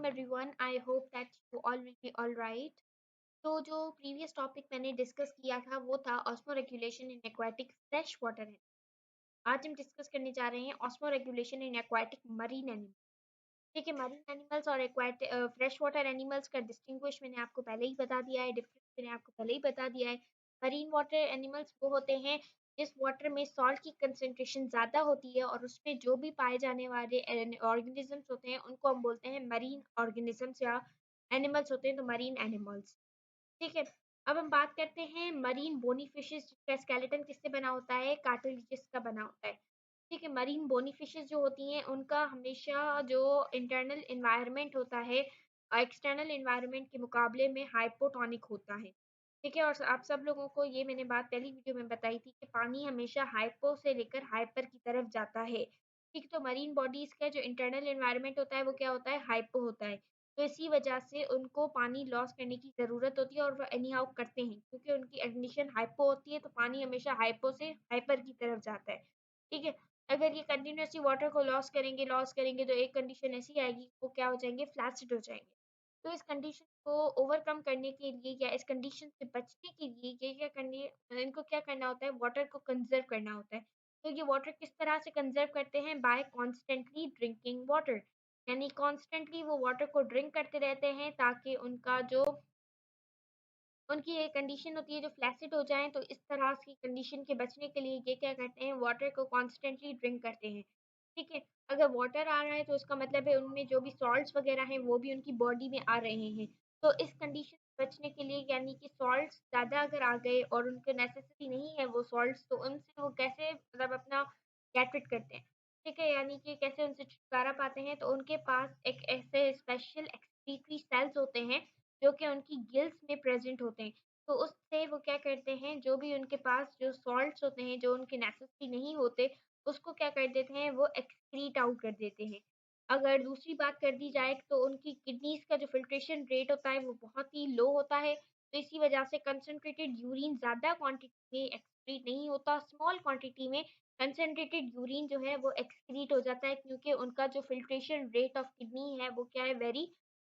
everyone. I hope that you all will be all right. तो जो previous topic मैंने discuss किया था वो था osmo regulation in aquatic fresh water animal. आज हम डिस्कस करने जा रहे हैं osmo regulation in aquatic marine animal. ठीक है, मरीन एनिमल्स और एक्वाटिक फ्रेश वाटर एनिमल्स का डिस्टिंग्विश मैंने आपको पहले ही बता दिया है, डिफरेंस मैंने आपको पहले ही बता दिया है। मरीन वाटर एनिमल्स वो होते हैं जिस वाटर में सॉल्ट की कंसेंट्रेशन ज़्यादा होती है और उसमें जो भी पाए जाने वाले ऑर्गेनिजम्स होते हैं उनको हम बोलते हैं मरीन ऑर्गेनिजम्स या एनिमल्स होते हैं, तो मरीन एनिमल्स। ठीक है, अब हम बात करते हैं मरीन बोनी फिशेस जिसका स्केलेटन किससे बना होता है, कार्टिलेजिस का बना होता है। ठीक है, मरीन बोनी फिशेस जो होती हैं उनका हमेशा जो इंटरनल एनवायरनमेंट होता है एक्सटर्नल एनवायरनमेंट के मुकाबले में हाइपोटोनिक होता है। ठीक है, और आप सब लोगों को ये मैंने बात पहली वीडियो में बताई थी कि पानी हमेशा हाइपो से लेकर हाइपर की तरफ जाता है। ठीक, तो मरीन बॉडीज का जो इंटरनल एनवायरनमेंट होता है वो क्या होता है, हाइपो होता है। तो इसी वजह से उनको पानी लॉस करने की ज़रूरत होती है और वो एनी हाउ करते हैं क्योंकि उनकी कंडीशन हाइपो होती है, तो पानी हमेशा हाइपो से हाइपर की तरफ जाता है। ठीक है, अगर ये कंटिन्यूसली वाटर को लॉस करेंगे तो एक कंडीशन ऐसी आएगी वो क्या हो जाएंगे, फ्लैसिड हो जाएंगे। तो इस कंडीशन को ओवरकम करने के लिए या इस कंडीशन से बचने के लिए ये क्या करनी इनको क्या करना होता है, वाटर को कंजर्व करना होता है। तो ये वाटर किस तरह से कंजर्व करते हैं, बाय कॉन्स्टेंटली ड्रिंकिंग वाटर, यानी कॉन्स्टेंटली वो वाटर को ड्रिंक करते रहते हैं ताकि उनका जो उनकी एक कंडीशन होती है जो फ्लैसिड हो जाए। तो इस तरह की कंडीशन के बचने के लिए ये क्या करते हैं, वाटर को कॉन्स्टेंटली ड्रिंक करते हैं। ठीक है, अगर वाटर आ रहा है तो उसका मतलब है उनमें जो भी सॉल्ट्स वगैरह हैं वो भी उनकी बॉडी में आ रहे हैं। तो इस कंडीशन से बचने के लिए यानी कि सॉल्ट्स ज़्यादा अगर आ गए और उनके नेसेसिटी नहीं है वो सॉल्ट्स, तो उनसे वो कैसे मतलब अपना गेट रिड करते हैं। ठीक है, यानी कि कैसे उनसे छुटकारा पाते हैं, तो उनके पास एक ऐसे स्पेशल एक्सक्रीटरी सेल्स होते हैं जो कि उनकी गिल्स में प्रेजेंट होते हैं। तो उससे वो क्या करते हैं, जो भी उनके पास जो सॉल्ट्स होते हैं जो उनके नेसेसरी नहीं होते उसको क्या कर देते हैं, वो एक्सक्रीट आउट कर देते हैं। अगर दूसरी बात कर दी जाए तो उनकी किडनीज का जो फिल्ट्रेशन रेट होता है वो बहुत ही लो होता है। तो इसी वजह से कंसंट्रेटेड यूरिन ज़्यादा क्वांटिटी में एक्सक्रीट नहीं होता, स्मॉल क्वांटिटी में कंसंट्रेटेड यूरिन जो है वो एक्सक्रीट हो जाता है क्योंकि उनका जो फिल्ट्रेशन रेट ऑफ किडनी है वो क्या है, वेरी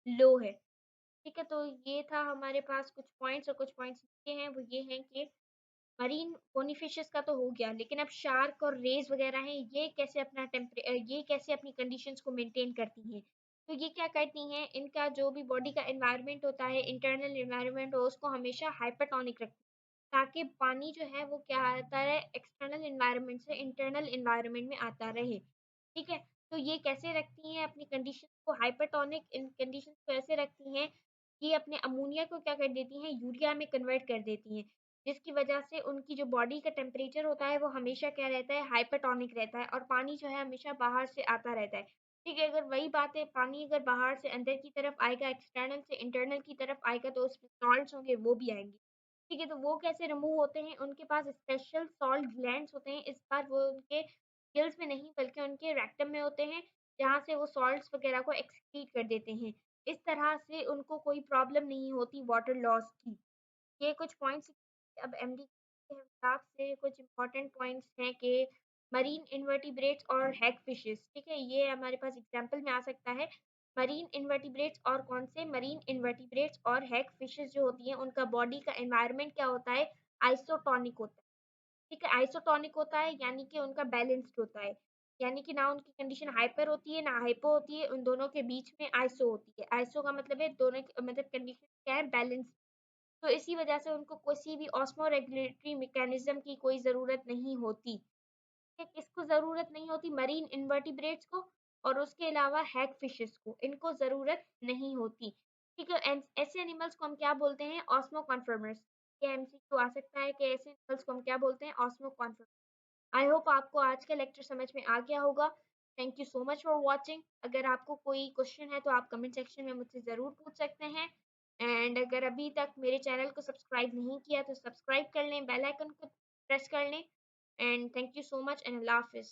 लो है। ठीक है, तो ये था हमारे पास कुछ पॉइंट्स, और कुछ पॉइंट्स ये हैं वो ये हैं कि मरीन बोनीफिशेस का तो हो गया, लेकिन अब शार्क और रेज वगैरह हैं, ये कैसे अपनी कंडीशंस को मेंटेन करती हैं। तो ये क्या करती हैं, इनका जो भी बॉडी का एनवायरनमेंट होता है, इंटरनल एनवायरनमेंट हो, उसको हमेशा हाइपरटोनिक रखती है ताकि पानी जो है वो क्या आता रहे, एक्सटर्नल एनवायरनमेंट से इंटरनल एनवायरनमेंट में आता रहे। ठीक है, तो ये कैसे रखती हैं अपनी कंडीशन को हाइपरटोनिक, इन कंडीशन को ऐसे रखती हैं कि अपने अमोनिया को क्या कर देती हैं, यूरिया में कन्वर्ट कर देती हैं, जिसकी वजह से उनकी जो बॉडी का टेम्परेचर होता है वो हमेशा क्या रहता है, हाइपरटोनिक रहता है, और पानी जो है हमेशा बाहर से आता रहता है। ठीक है, अगर वही बात है, पानी अगर बाहर से अंदर की तरफ आएगा, एक्सटर्नल से इंटरनल की तरफ आएगा, तो उसमें सॉल्ट्स होंगे वो भी आएंगे। ठीक है, तो वो कैसे रिमूव होते हैं, उनके पास स्पेशल सॉल्ट ग्लैंड्स होते हैं, इस बार वो उनके गिल्स में नहीं बल्कि उनके रेक्टम में होते हैं, जहाँ से वो सॉल्ट्स वगैरह को एक्सक्रीट कर देते हैं। इस तरह से उनको कोई प्रॉब्लम नहीं होती वाटर लॉस की। ये कुछ पॉइंट्स। अब एमडी के हिसाब से कुछ इम्पोर्टेंट पॉइंट्स हैं कि मरीन इन्वर्टिब्रेट्स और हैग फिशेस। ठीक है, ये हमारे पास एग्जांपल में आ सकता है। मरीन इन्वर्टिब्रेट्स और कौन से, मरीन इन्वर्टिब्रेट्स और हैग फिशेस जो होती हैं उनका बॉडी का एनवायरनमेंट क्या होता है, आइसोटोनिक होता है। ठीक है, आइसोटोनिक होता है यानी कि उनका बैलेंस्ड होता है, यानी कि ना उनकी कंडीशन हाइपर होती है ना हाइपो होती है, उन दोनों के बीच में आइसो होती है। आइसो का मतलब है दोनों मतलब कंडीशन क्या है, बैलेंस। तो इसी वजह से उनको किसी भी ऑस्मो रेगुलेटरी मैकेनिज्म की कोई ज़रूरत नहीं होती। किसको ज़रूरत नहीं होती, मरीन इन्वर्टिब्रेट्स को, और उसके अलावा हैग फिशेस को, इनको ज़रूरत नहीं होती। ठीक है, ऐसे एनिमल्स को हम क्या बोलते हैं, ऑस्मो कॉन्फर्मर्स। ये एमसीक्यू आ सकता है कि ऐसे एनिमल्स को हम क्या बोलते हैं, ऑस्मो कॉन्फर्मर्स। आई होप आपको आज का लेक्चर समझ में आ गया होगा। Thank you so much for watching. अगर आपको कोई क्वेश्चन है तो आप कमेंट सेक्शन में मुझसे ज़रूर पूछ सकते हैं। एंड अगर अभी तक मेरे चैनल को सब्सक्राइब नहीं किया तो सब्सक्राइब कर लें, बेल आइकन को प्रेस कर लें। And thank you so much and अल्लाह हाफिज़।